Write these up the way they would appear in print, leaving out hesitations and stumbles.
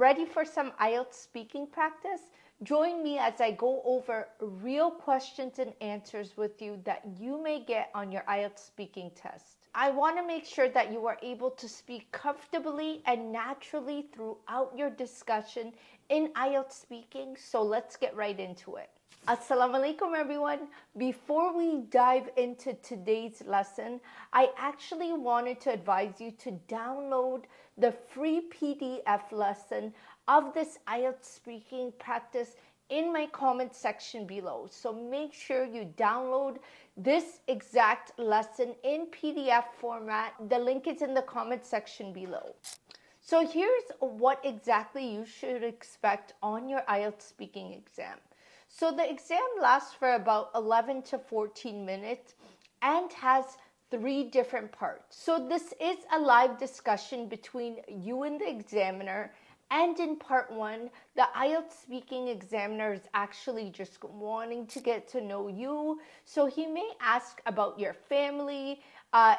ready for some IELTS speaking practice? Join me as I go over real questions and answers with you that you may get on your IELTS speaking test. I want to make sure that you are able to speak comfortably and naturally throughout your discussion in IELTS speaking, so let's get right into it. Assalamu alaikum everyone. Before we dive into today's lesson, I actually wanted to advise you to download the free PDF lesson of this IELTS speaking practice in my comment section below. So make sure you download this exact lesson in PDF format. The link is in the comment section below. So here's what exactly you should expect on your IELTS speaking exam. So the exam lasts for about 11 to 14 minutes and has 3 different parts. So this is a live discussion between you and the examiner. And in part 1, the IELTS speaking examiner is actually just wanting to get to know you. So he may ask about your family,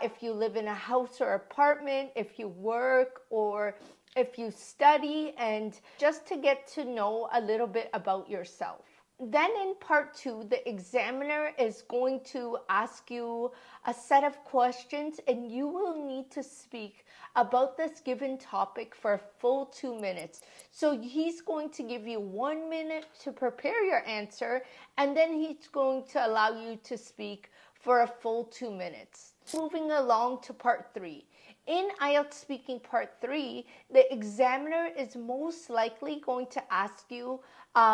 if you live in a house or apartment, if you work or if you study, and just to get to know a little bit about yourself. Then in part 2, the examiner is going to ask you a set of questions and you will need to speak about this given topic for a full 2 minutes. So he's going to give you 1 minute to prepare your answer, and then he's going to allow you to speak for a full 2 minutes. Moving along to part 3. In IELTS speaking part 3, the examiner is most likely going to ask you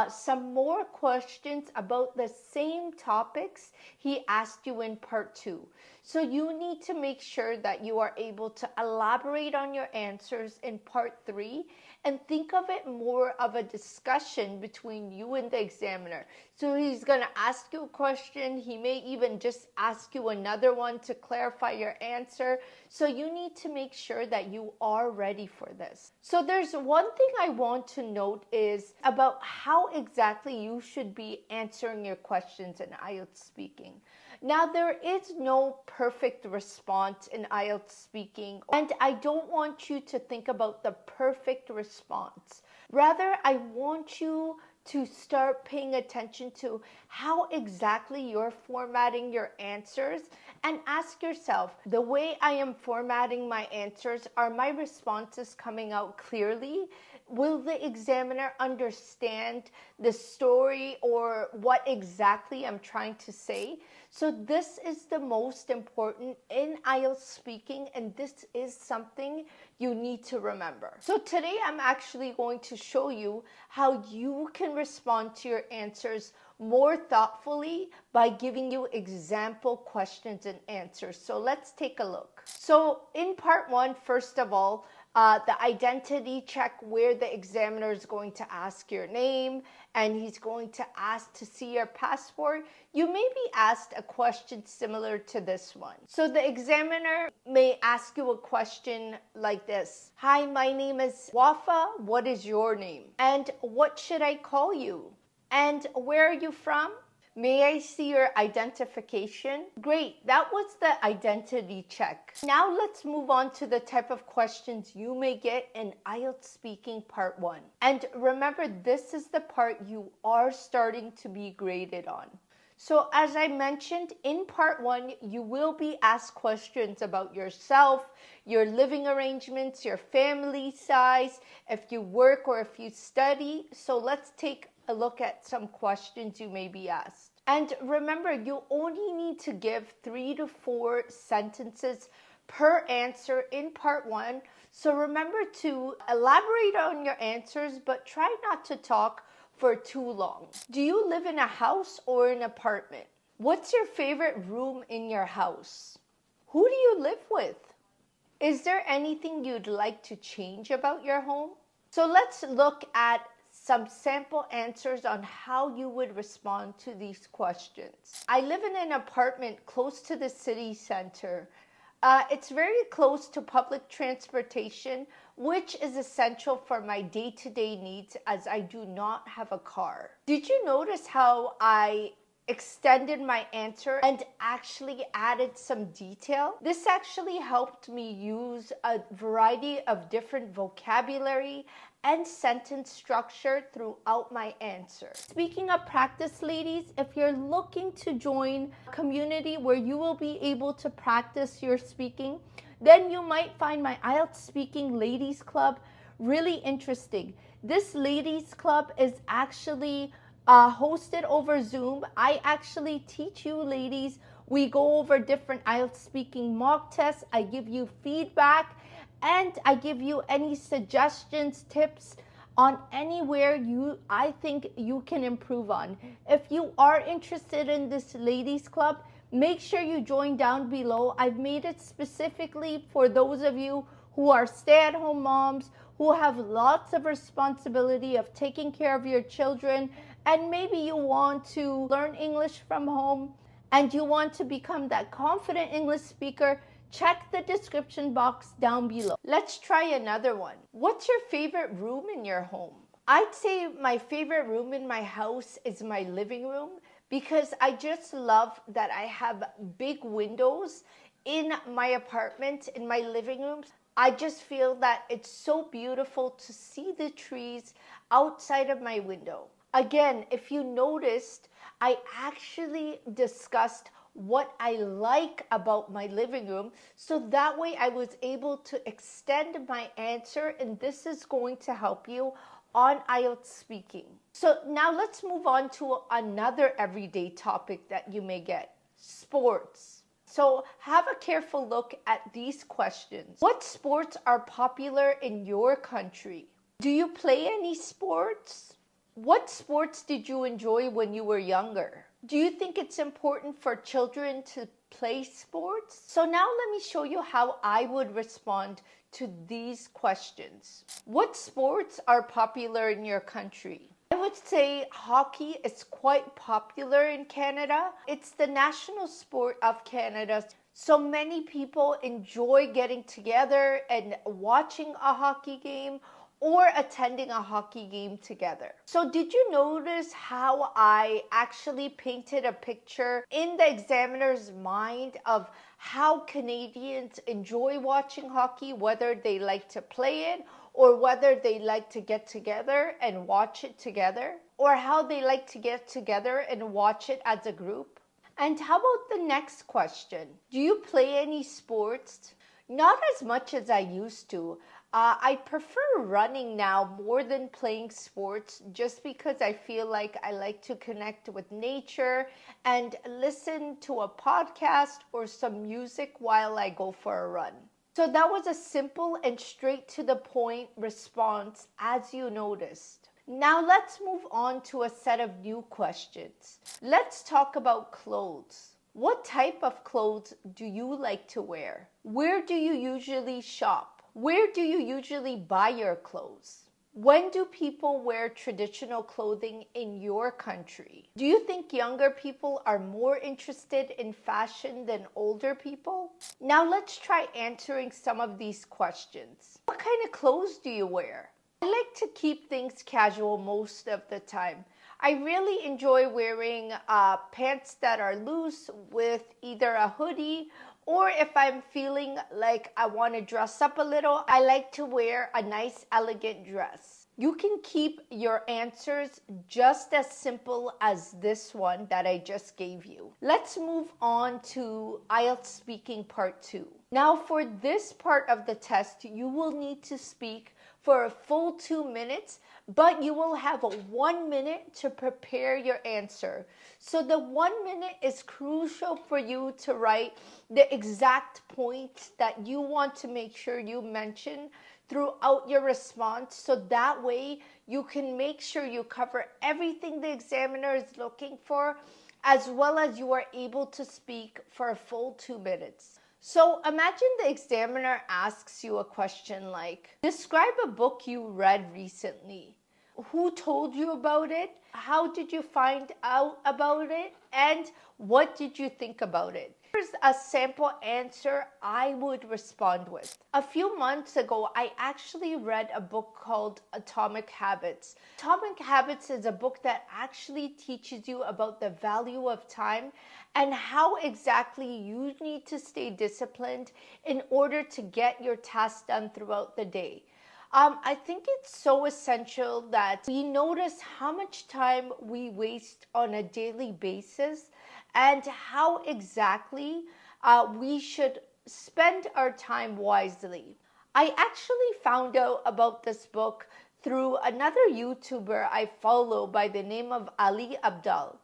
some more questions about the same topics he asked you in part 2. So you need to make sure that you are able to elaborate on your answers in part 3 and think of it more of a discussion between you and the examiner. So he's going to ask you a question. He may even just ask you another one to clarify your answer. So you need to make sure that you are ready for this. So there's one thing I want to note is about how exactly you should be answering your questions in IELTS speaking. Now, there is no perfect response in IELTS speaking, and I don't want you to think about the perfect response. Rather, I want you to start paying attention to how exactly you're formatting your answers and ask yourself, the way I am formatting my answers, are my responses coming out clearly? Will the examiner understand the story or what exactly I'm trying to say? So this is the most important in IELTS speaking, and this is something you need to remember. So today I'm actually going to show you how you can respond to your answers more thoughtfully by giving you example questions and answers. So let's take a look. So in part 1, first of all, the identity check, where the examiner is going to ask your name and he's going to ask to see your passport. You may be asked a question similar to this one. So the examiner may ask you a question like this. Hi, my name is Wafa. What is your name? And what should I call you? And where are you from? May I see your identification? Great, that was the identity check. Now let's move on to the type of questions you may get in IELTS speaking part 1. And remember, this is the part you are starting to be graded on. So as I mentioned, in part 1, you will be asked questions about yourself, your living arrangements, your family size, if you work or if you study. So let's take a look at some questions you may be asked. And remember, you only need to give 3 to 4 sentences per answer in part 1. So remember to elaborate on your answers, but try not to talk for too long. Do you live in a house or an apartment? What's your favorite room in your house? Who do you live with? Is there anything you'd like to change about your home? So let's look at some sample answers on how you would respond to these questions. I live in an apartment close to the city center. It's very close to public transportation, which is essential for my day-to-day needs as I do not have a car. Did you notice how I extended my answer and actually added some detail? This actually helped me use a variety of different vocabulary and sentence structure throughout my answer. Speaking of practice, ladies, if you're looking to join a community where you will be able to practice your speaking, then you might find my IELTS Speaking Ladies Club really interesting. This ladies club is actually hosted over Zoom. I actually teach you ladies. We go over different IELTS speaking mock tests. I give you feedback and I give you any suggestions, tips on anywhere I think you can improve on. If you are interested in this ladies club, make sure you join down below. I've made it specifically for those of you who are stay-at-home moms, who have lots of responsibility of taking care of your children, and maybe you want to learn English from home and you want to become that confident English speaker. Check the description box down below. Let's try another one. What's your favorite room in your home? I'd say my favorite room in my house is my living room because I just love that I have big windows in my apartment, in my living room. I just feel that it's so beautiful to see the trees outside of my window. Again, if you noticed, I actually discussed what I like about my living room, so that way I was able to extend my answer, and this is going to help you on IELTS speaking. So now let's move on to another everyday topic that you may get: sports. So have a careful look at these questions. What sports are popular in your country? Do you play any sports? What sports did you enjoy when you were younger? Do you think it's important for children to play sports? So now let me show you how I would respond to these questions. What sports are popular in your country? I would say hockey is quite popular in Canada. It's the national sport of Canada. So many people enjoy getting together and watching a hockey game or attending a hockey game together. So did you notice how I actually painted a picture in the examiner's mind of how Canadians enjoy watching hockey, whether they like to play it or whether they like to get together and watch it together, or how they like to get together and watch it as a group? And how about the next question? Do you play any sports? Not as much as I used to. I prefer running now more than playing sports, just because I feel like I like to connect with nature and listen to a podcast or some music while I go for a run. So that was a simple and straight to the point response, as you noticed. Now let's move on to a set of new questions. Let's talk about clothes. What type of clothes do you like to wear? Where do you usually shop? Where do you usually buy your clothes? When do people wear traditional clothing in your country? Do you think younger people are more interested in fashion than older people? Now let's try answering some of these questions. What kind of clothes do you wear? I like to keep things casual most of the time. I really enjoy wearing pants that are loose with either a hoodie, or if I'm feeling like I want to dress up a little, I like to wear a nice elegant dress. You can keep your answers just as simple as this one that I just gave you. Let's move on to IELTS speaking part 2. Now for this part of the test, you will need to speak for a full 2 minutes, but you will have 1 minute to prepare your answer. So the 1 minute is crucial for you to write the exact points that you want to make sure you mention throughout your response, so that way you can make sure you cover everything the examiner is looking for, as well as you are able to speak for a full 2 minutes. So imagine the examiner asks you a question like, describe a book you read recently. Who told you about it? How did you find out about it? And what did you think about it? Here's a sample answer I would respond with. A few months ago, I actually read a book called Atomic Habits. Atomic Habits is a book that actually teaches you about the value of time and how exactly you need to stay disciplined in order to get your tasks done throughout the day. I think it's so essential that we notice how much time we waste on a daily basis and how exactly we should spend our time wisely. I actually found out about this book through another YouTuber I follow by the name of Ali Abdal.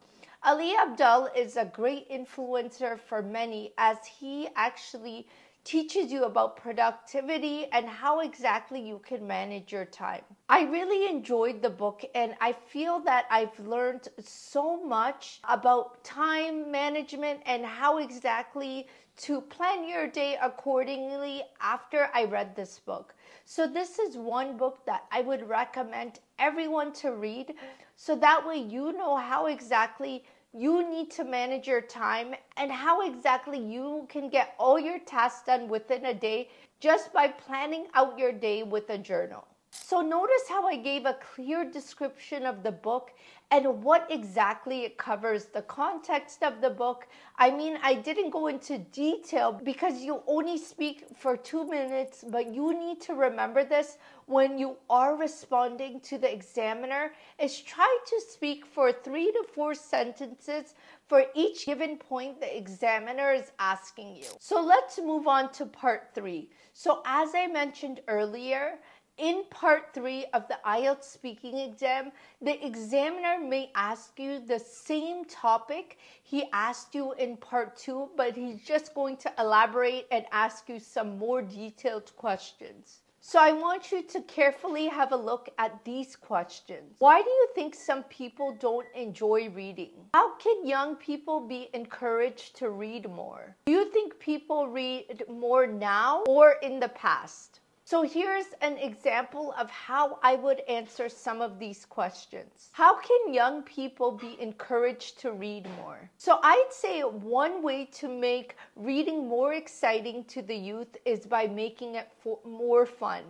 Ali Abdal is a great influencer for many as he actually teaches you about productivity and how exactly you can manage your time. I really enjoyed the book and I feel that I've learned so much about time management and how exactly to plan your day accordingly after I read this book. So this is one book that I would recommend everyone to read so that way you know how exactly you need to manage your time and how exactly you can get all your tasks done within a day just by planning out your day with a journal. So notice how I gave a clear description of the book and what exactly it covers, the context of the book. I mean, I didn't go into detail because you only speak for 2 minutes, but you need to remember this when you are responding to the examiner is try to speak for 3 to 4 sentences for each given point the examiner is asking you. So let's move on to part 3. So as I mentioned earlier, in part 3 of the IELTS speaking exam, the examiner may ask you the same topic he asked you in part 2, but he's just going to elaborate and ask you some more detailed questions. So I want you to carefully have a look at these questions. Why do you think some people don't enjoy reading? How can young people be encouraged to read more? Do you think people read more now or in the past? So here's an example of how I would answer some of these questions. How can young people be encouraged to read more? So I'd say one way to make reading more exciting to the youth is by making it more fun.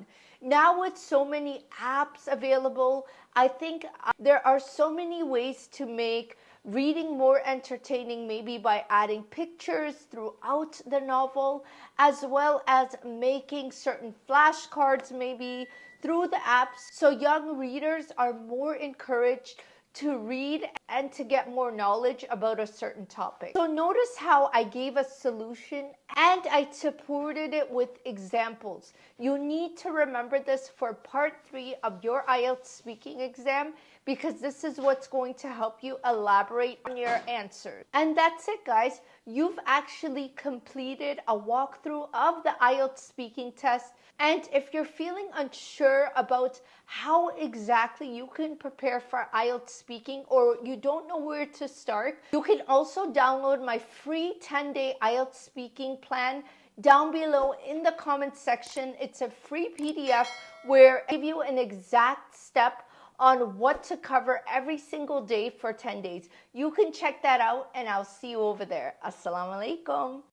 Now with so many apps available, I think there are so many ways to make reading more entertaining, maybe by adding pictures throughout the novel, as well as making certain flashcards maybe through the apps so young readers are more encouraged to read and to get more knowledge about a certain topic. So notice how I gave a solution and I supported it with examples. You need to remember this for part 3 of your IELTS speaking exam because this is what's going to help you elaborate on your answers. And that's it, guys. You've actually completed a walkthrough of the IELTS speaking test. And if you're feeling unsure about how exactly you can prepare for IELTS speaking or you don't know where to start, you can also download my free 10-day IELTS speaking plan down below in the comment section. It's a free PDF where I give you an exact step on what to cover every single day for 10 days. You can check that out and I'll see you over there. Assalamu alaikum.